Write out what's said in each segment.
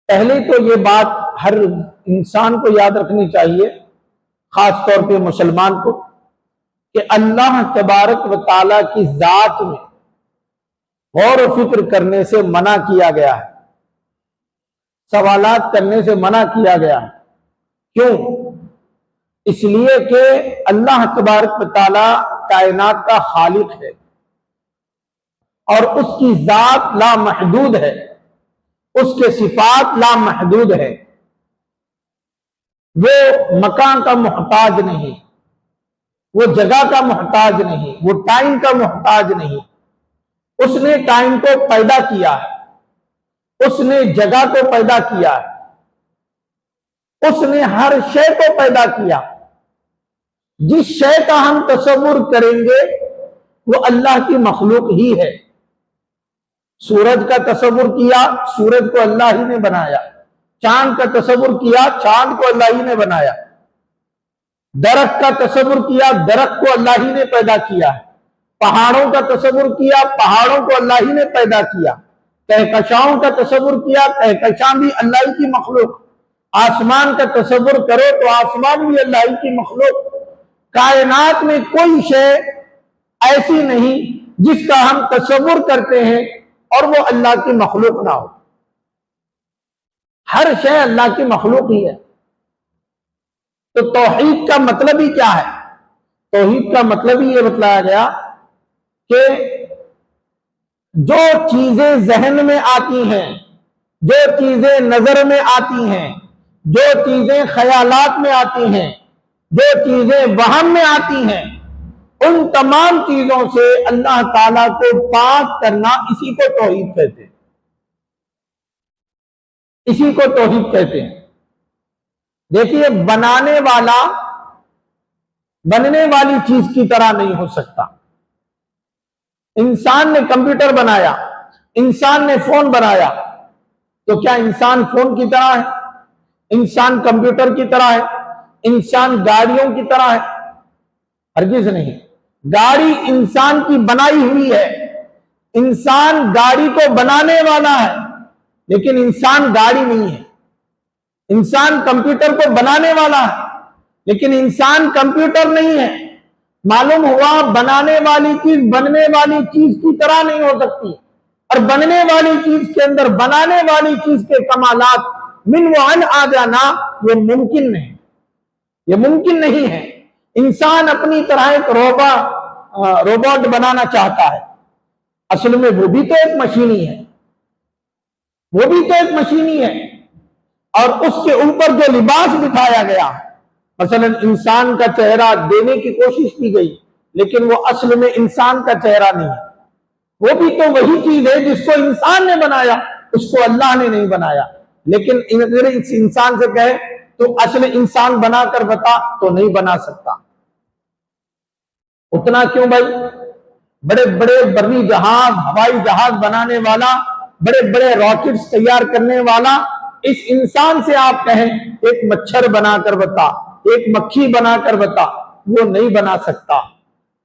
پہلے تو یہ بات ہر انسان کو یاد رکھنی چاہیے، خاص طور پہ مسلمان کو، کہ اللہ تبارک و تعالیٰ کی ذات میں غور و فکر کرنے سے منع کیا گیا ہے، سوالات کرنے سے منع کیا گیا ہے۔ کیوں؟ اس لیے کہ اللہ تبارک و تعالیٰ کائنات کا خالق ہے اور اس کی ذات لامحدود ہے، اس کے صفات لامحدود ہے۔ وہ مکان کا محتاج نہیں، وہ جگہ کا محتاج نہیں، وہ ٹائم کا محتاج نہیں۔ اس نے ٹائم کو پیدا کیا ہے، اس نے جگہ کو پیدا کیا ہے، اس نے ہر شے کو پیدا کیا۔ جس شے کا ہم تصور کریں گے وہ اللہ کی مخلوق ہی ہے۔ سورج کا تصور کیا، سورج کو اللہ ہی نے بنایا۔ چاند کا تصور کیا، چاند کو اللہ ہی نے بنایا۔ درخت کا تصور کیا، درخت کو اللہ ہی نے پیدا کیا۔ پہاڑوں کا تصور کیا، پہاڑوں کو اللہ ہی نے پیدا کیا۔ کہکشاؤں کا تصور کیا، کہکشاں بھی اللہ ہی کی مخلوق۔ آسمان کا تصور کرو تو آسمان بھی اللہ ہی کی مخلوق۔ کائنات میں کوئی شے ایسی نہیں جس کا ہم تصور کرتے ہیں اور وہ اللہ کی مخلوق نہ ہو۔ ہر شے اللہ کی مخلوق ہی ہے۔ تو توحید کا مطلب ہی کیا ہے؟ توحید کا مطلب ہی یہ بتلایا گیا کہ جو چیزیں ذہن میں آتی ہیں، جو چیزیں نظر میں آتی ہیں، جو چیزیں خیالات میں آتی ہیں، جو چیزیں وہم میں آتی ہیں، ان تمام چیزوں سے اللہ تعالیٰ کو پاک کرنا، اسی کو توحید کہتے ہیں۔ اسی کو توحید کہتے ہیں۔ دیکھیے، بنانے والا بننے والی چیز کی طرح نہیں ہو سکتا۔ انسان نے کمپیوٹر بنایا، انسان نے فون بنایا، تو کیا انسان فون کی طرح ہے؟ انسان کمپیوٹر کی طرح ہے؟ انسان گاڑیوں کی طرح ہے؟ ہرگز نہیں۔ گاڑی انسان کی بنائی ہوئی ہے، انسان گاڑی کو بنانے والا ہے، لیکن انسان گاڑی نہیں ہے۔ انسان کمپیوٹر کو بنانے والا ہے، لیکن انسان کمپیوٹر نہیں ہے۔ معلوم ہوا بنانے والی چیز بننے والی چیز کی طرح نہیں ہو سکتی، اور بننے والی چیز کے اندر بنانے والی چیز کے کمالات من و عن آ جانا یہ ممکن نہیں، یہ ممکن نہیں ہے۔ انسان اپنی طرح ایک روبوٹ بنانا چاہتا ہے، اصل میں وہ بھی تو ایک مشینی ہے، وہ بھی تو ایک مشینی ہے۔ اور اس کے اوپر جو لباس بٹھایا گیا، مثلا انسان کا چہرہ دینے کی کوشش کی گئی، لیکن وہ اصل میں انسان کا چہرہ نہیں ہے۔ وہ بھی تو وہی چیز ہے جس کو انسان نے بنایا، اس کو اللہ نے نہیں بنایا۔ لیکن اگر اس انسان سے کہے تو اصل انسان بنا کر بتا، تو نہیں بنا سکتا۔ اتنا کیوں بھائی؟ بڑے بڑے بری جہاز، ہوائی جہاز بنانے والا، بڑے بڑے راکٹس تیار کرنے والا، اس انسان سے آپ کہیں ایک مچھر بنا کر بتا، ایک مکھی بنا کر بتا، وہ نہیں بنا سکتا۔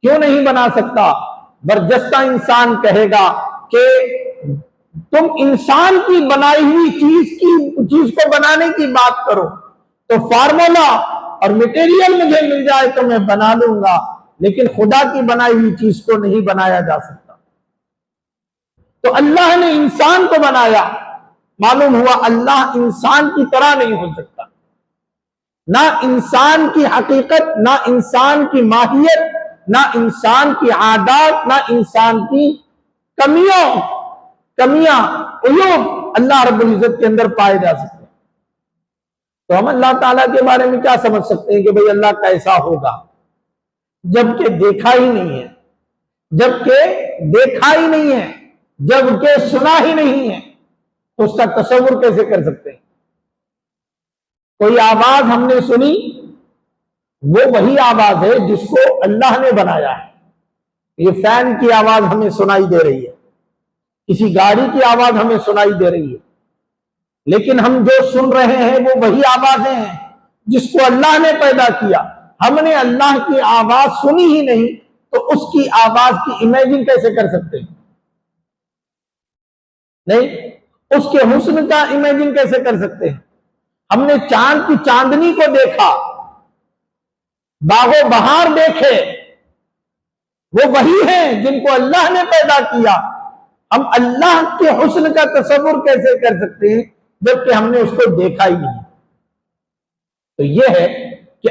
کیوں نہیں بنا سکتا؟ برجستہ انسان کہے گا کہ تم انسان کی بنائی ہوئی چیز کو بنانے کی بات کرو تو فارمولا اور مٹیریل مجھے مل جائے تو میں بنا لوں گا، لیکن خدا کی بنائی ہوئی چیز کو نہیں بنایا جا سکتا۔ تو اللہ نے انسان کو بنایا، معلوم ہوا اللہ انسان کی طرح نہیں ہو سکتا۔ نہ انسان کی حقیقت، نہ انسان کی ماہیت، نہ انسان کی عادات، نہ انسان کی کمیاں عیوب اللہ رب العزت کے اندر پائے جا سکتے ہیں۔ تو ہم اللہ تعالیٰ کے بارے میں کیا سمجھ سکتے ہیں کہ بھئی اللہ کیسا ہوگا، جبکہ دیکھا ہی نہیں ہے، جبکہ دیکھا ہی نہیں ہے، جبکہ سنا ہی نہیں ہے، تو اس کا تصور کیسے کر سکتے ہیں؟ کوئی آواز ہم نے سنی، وہ وہی آواز ہے جس کو اللہ نے بنایا ہے۔ یہ فین کی آواز ہمیں سنائی دے رہی ہے، کسی گاڑی کی آواز ہمیں سنائی دے رہی ہے، لیکن ہم جو سن رہے ہیں وہ وہی آوازیں ہیں جس کو اللہ نے پیدا کیا۔ ہم نے اللہ کی آواز سنی ہی نہیں تو اس کی آواز کی امیجن کیسے کر سکتے ہیں؟ نہیں۔ اس کے حسن کا امیجن کیسے کر سکتے ہیں؟ ہم نے چاند کی چاندنی کو دیکھا، باغ و بہار دیکھے، وہ وہی ہیں جن کو اللہ نے پیدا کیا۔ ہم اللہ کے حسن کا تصور کیسے کر سکتے ہیں جبکہ ہم نے اس کو دیکھا ہی نہیں؟ تو یہ ہے کہ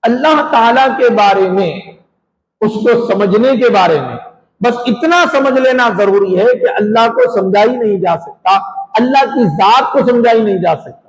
اللہ تعالی کے بارے میں، اس کو سمجھنے کے بارے میں بس اتنا سمجھ لینا ضروری ہے کہ اللہ کو سمجھا ہی نہیں جا سکتا، اللہ کی ذات کو سمجھا ہی نہیں جا سکتا۔